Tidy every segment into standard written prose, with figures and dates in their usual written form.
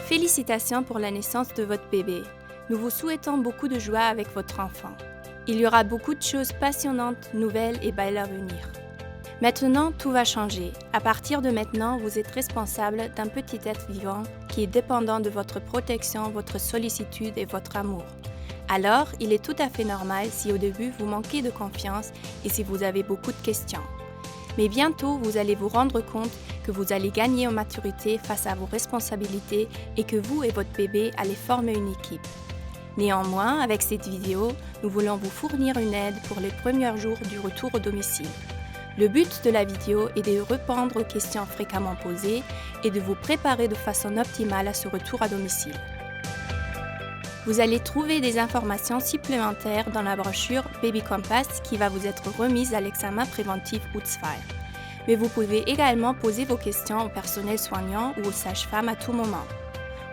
Félicitations pour la naissance de votre bébé. Nous vous souhaitons beaucoup de joie avec votre enfant. Il y aura beaucoup de choses passionnantes, nouvelles et belles à venir. Maintenant, tout va changer. À partir de maintenant, vous êtes responsable d'un petit être vivant qui est dépendant de votre protection, votre sollicitude et votre amour. Alors, il est tout à fait normal si au début vous manquez de confiance et si vous avez beaucoup de questions. Mais bientôt, vous allez vous rendre compte que vous allez gagner en maturité face à vos responsabilités et que vous et votre bébé allez former une équipe. Néanmoins, avec cette vidéo, nous voulons vous fournir une aide pour les premiers jours du retour au domicile. Le but de la vidéo est de répondre aux questions fréquemment posées et de vous préparer de façon optimale à ce retour à domicile. Vous allez trouver des informations supplémentaires dans la brochure Baby Compass qui va vous être remise à l'examen préventif UTSFAI. Mais vous pouvez également poser vos questions au personnel soignant ou aux sages-femmes à tout moment.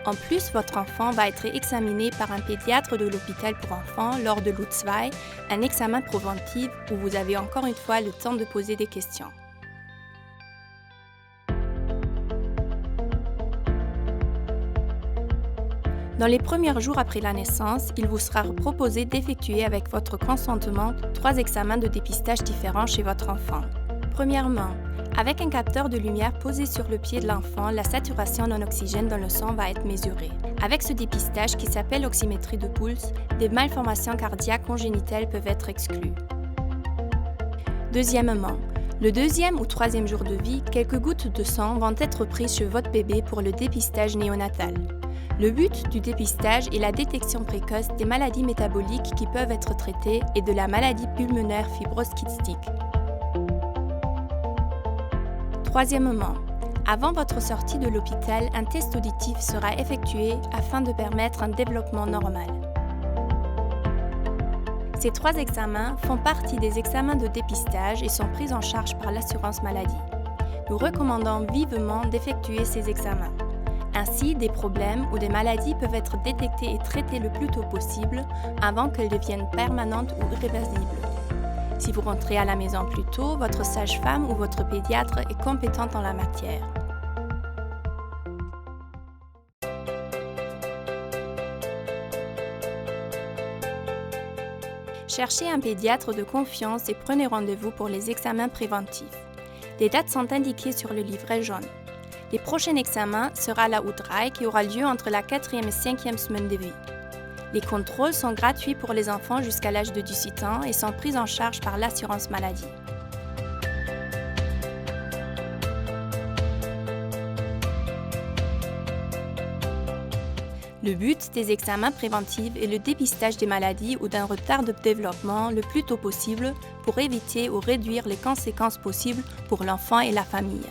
En plus, votre enfant va être examiné par un pédiatre de l'hôpital pour enfants lors de l'UTSFAI, un examen préventif où vous avez encore une fois le temps de poser des questions. Dans les premiers jours après la naissance, il vous sera proposé d'effectuer avec votre consentement 3 examens de dépistage différents chez votre enfant. Premièrement, avec un capteur de lumière posé sur le pied de l'enfant, la saturation en oxygène dans le sang va être mesurée. Avec ce dépistage qui s'appelle oxymétrie de pouls, des malformations cardiaques congénitales peuvent être exclues. Deuxièmement, le 2e ou 3e jour de vie, quelques gouttes de sang vont être prises chez votre bébé pour le dépistage néonatal. Le but du dépistage est la détection précoce des maladies métaboliques qui peuvent être traitées et de la maladie pulmonaire fibrose kystique. Troisièmement, avant votre sortie de l'hôpital, un test auditif sera effectué afin de permettre un développement normal. Ces 3 examens font partie des examens de dépistage et sont pris en charge par l'assurance maladie. Nous recommandons vivement d'effectuer ces examens. Ainsi, des problèmes ou des maladies peuvent être détectés et traités le plus tôt possible avant qu'elles deviennent permanentes ou irréversibles. Si vous rentrez à la maison plus tôt, votre sage-femme ou votre pédiatre est compétente en la matière. Cherchez un pédiatre de confiance et prenez rendez-vous pour les examens préventifs. Les dates sont indiquées sur le livret jaune. Les prochains examens sera la UTRAI qui aura lieu entre la 4e et 5e semaine de vie. Les contrôles sont gratuits pour les enfants jusqu'à l'âge de 18 ans et sont pris en charge par l'assurance maladie. Le but des examens préventifs est le dépistage des maladies ou d'un retard de développement le plus tôt possible pour éviter ou réduire les conséquences possibles pour l'enfant et la famille.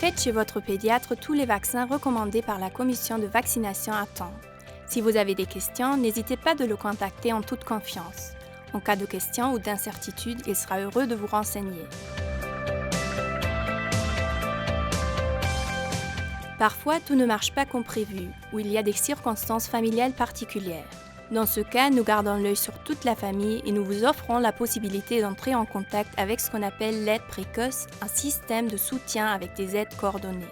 Faites chez votre pédiatre tous les vaccins recommandés par la commission de vaccination à temps. Si vous avez des questions, n'hésitez pas de le contacter en toute confiance. En cas de questions ou d'incertitude, il sera heureux de vous renseigner. Parfois, tout ne marche pas comme prévu, ou il y a des circonstances familiales particulières. Dans ce cas, nous gardons l'œil sur toute la famille et nous vous offrons la possibilité d'entrer en contact avec ce qu'on appelle l'aide précoce, un système de soutien avec des aides coordonnées.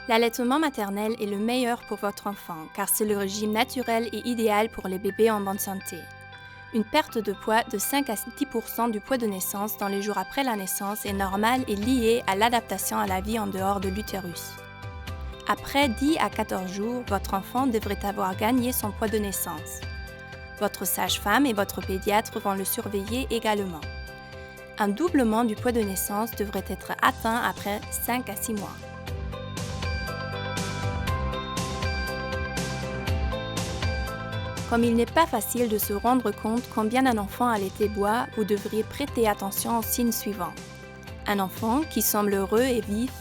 L'allaitement maternel est le meilleur pour votre enfant car c'est le régime naturel et idéal pour les bébés en bonne santé. Une perte de poids de 5 à 10% du poids de naissance dans les jours après la naissance est normale et liée à l'adaptation à la vie en dehors de l'utérus. Après 10 à 14 jours, votre enfant devrait avoir gagné son poids de naissance. Votre sage-femme et votre pédiatre vont le surveiller également. Un doublement du poids de naissance devrait être atteint après 5 à 6 mois. Comme il n'est pas facile de se rendre compte combien un enfant allaité boit, vous devriez prêter attention aux signes suivants. Un enfant qui semble heureux et vif,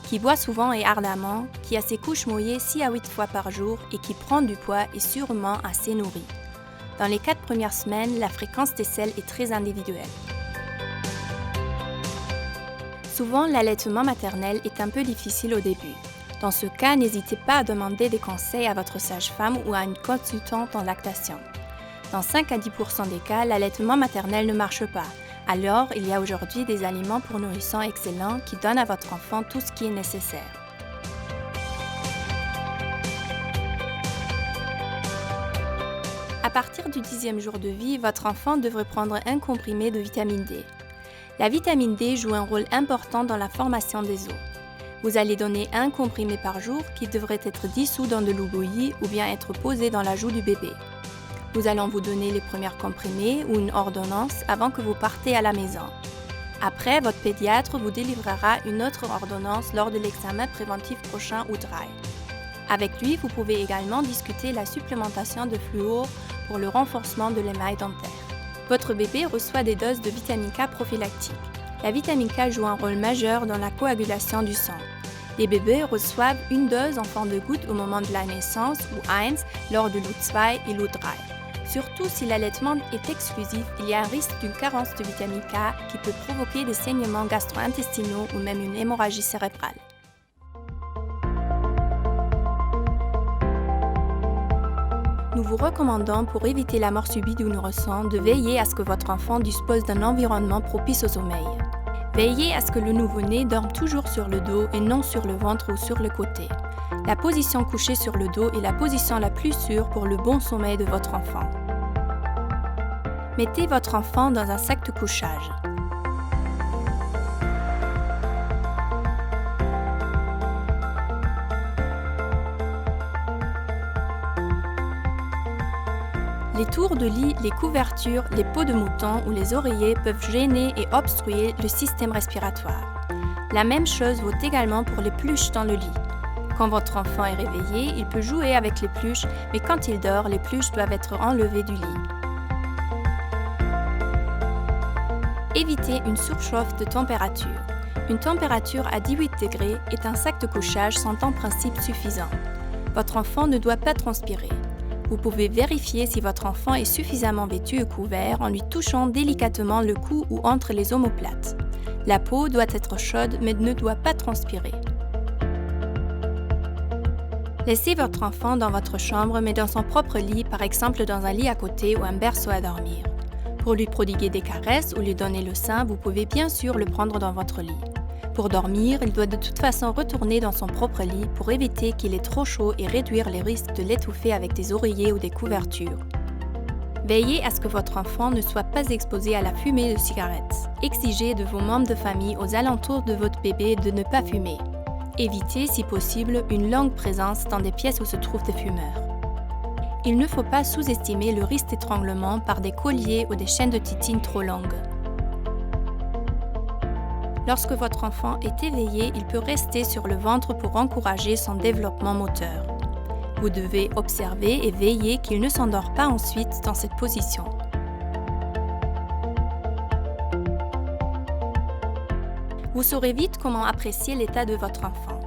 qui boit souvent et ardemment, qui a ses couches mouillées 6 à 8 fois par jour et qui prend du poids est sûrement assez nourri. Dans les 4 premières semaines, la fréquence des selles est très individuelle. Souvent, l'allaitement maternel est un peu difficile au début. Dans ce cas, n'hésitez pas à demander des conseils à votre sage-femme ou à une consultante en lactation. Dans 5 à 10% des cas, l'allaitement maternel ne marche pas. Alors, il y a aujourd'hui des aliments pour nourrissons excellents qui donnent à votre enfant tout ce qui est nécessaire. À partir du 10e jour de vie, votre enfant devrait prendre un comprimé de vitamine D. La vitamine D joue un rôle important dans la formation des os. Vous allez donner un comprimé par jour qui devrait être dissous dans de l'eau bouillie ou bien être posé dans la joue du bébé. Nous allons vous donner les premiers comprimés ou une ordonnance avant que vous partez à la maison. Après, votre pédiatre vous délivrera une autre ordonnance lors de l'examen préventif prochain ou DRAI. Avec lui, vous pouvez également discuter la supplémentation de fluor pour le renforcement de l'émail dentaire. Votre bébé reçoit des doses de vitamine K prophylactique. La vitamine K joue un rôle majeur dans la coagulation du sang. Les bébés reçoivent une dose en forme de goutte au moment de la naissance ou 1 lors de l'U2 et l'U3. Surtout si l'allaitement est exclusif, il y a un risque d'une carence de vitamine K qui peut provoquer des saignements gastro-intestinaux ou même une hémorragie cérébrale. Nous vous recommandons, pour éviter la mort subite du nourrisson, de veiller à ce que votre enfant dispose d'un environnement propice au sommeil. Veillez à ce que le nouveau-né dorme toujours sur le dos et non sur le ventre ou sur le côté. La position couchée sur le dos est la position la plus sûre pour le bon sommeil de votre enfant. Mettez votre enfant dans un sac de couchage. Les tours de lit, les couvertures, les peaux de mouton ou les oreillers peuvent gêner et obstruer le système respiratoire. La même chose vaut également pour les pluches dans le lit. Quand votre enfant est réveillé, il peut jouer avec les pluches, mais quand il dort, les pluches doivent être enlevées du lit. Évitez une surchauffe de température. Une température à 18 degrés et un sac de couchage sont en principe suffisants. Votre enfant ne doit pas transpirer. Vous pouvez vérifier si votre enfant est suffisamment vêtu et couvert en lui touchant délicatement le cou ou entre les omoplates. La peau doit être chaude mais ne doit pas transpirer. Laissez votre enfant dans votre chambre mais dans son propre lit, par exemple dans un lit à côté ou un berceau à dormir. Pour lui prodiguer des caresses ou lui donner le sein, vous pouvez bien sûr le prendre dans votre lit. Pour dormir, il doit de toute façon retourner dans son propre lit pour éviter qu'il ait trop chaud et réduire les risques de l'étouffer avec des oreillers ou des couvertures. Veillez à ce que votre enfant ne soit pas exposé à la fumée de cigarettes. Exigez de vos membres de famille aux alentours de votre bébé de ne pas fumer. Évitez, si possible, une longue présence dans des pièces où se trouvent des fumeurs. Il ne faut pas sous-estimer le risque d'étranglement par des colliers ou des chaînes de tétine trop longues. Lorsque votre enfant est éveillé, il peut rester sur le ventre pour encourager son développement moteur. Vous devez observer et veiller qu'il ne s'endort pas ensuite dans cette position. Vous saurez vite comment apprécier l'état de votre enfant.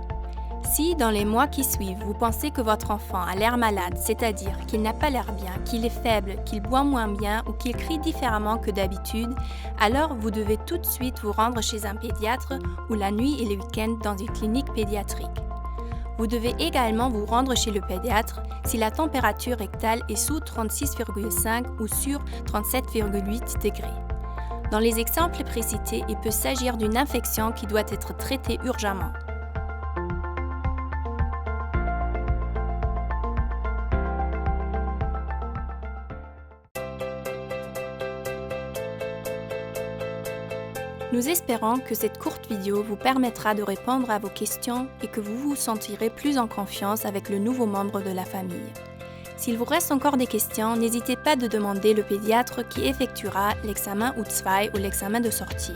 Si, dans les mois qui suivent, vous pensez que votre enfant a l'air malade, c'est-à-dire qu'il n'a pas l'air bien, qu'il est faible, qu'il boit moins bien ou qu'il crie différemment que d'habitude, alors vous devez tout de suite vous rendre chez un pédiatre ou la nuit et le week-end dans une clinique pédiatrique. Vous devez également vous rendre chez le pédiatre si la température rectale est sous 36,5 ou sur 37,8 degrés. Dans les exemples précités, il peut s'agir d'une infection qui doit être traitée urgemment. Nous espérons que cette courte vidéo vous permettra de répondre à vos questions et que vous vous sentirez plus en confiance avec le nouveau membre de la famille. S'il vous reste encore des questions, n'hésitez pas de demander le pédiatre qui effectuera l'examen U2 ou l'examen de sortie.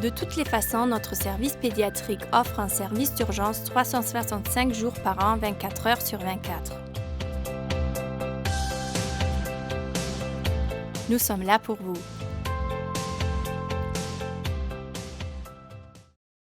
De toutes les façons, notre service pédiatrique offre un service d'urgence 365 jours par an, 24 heures sur 24. Nous sommes là pour vous.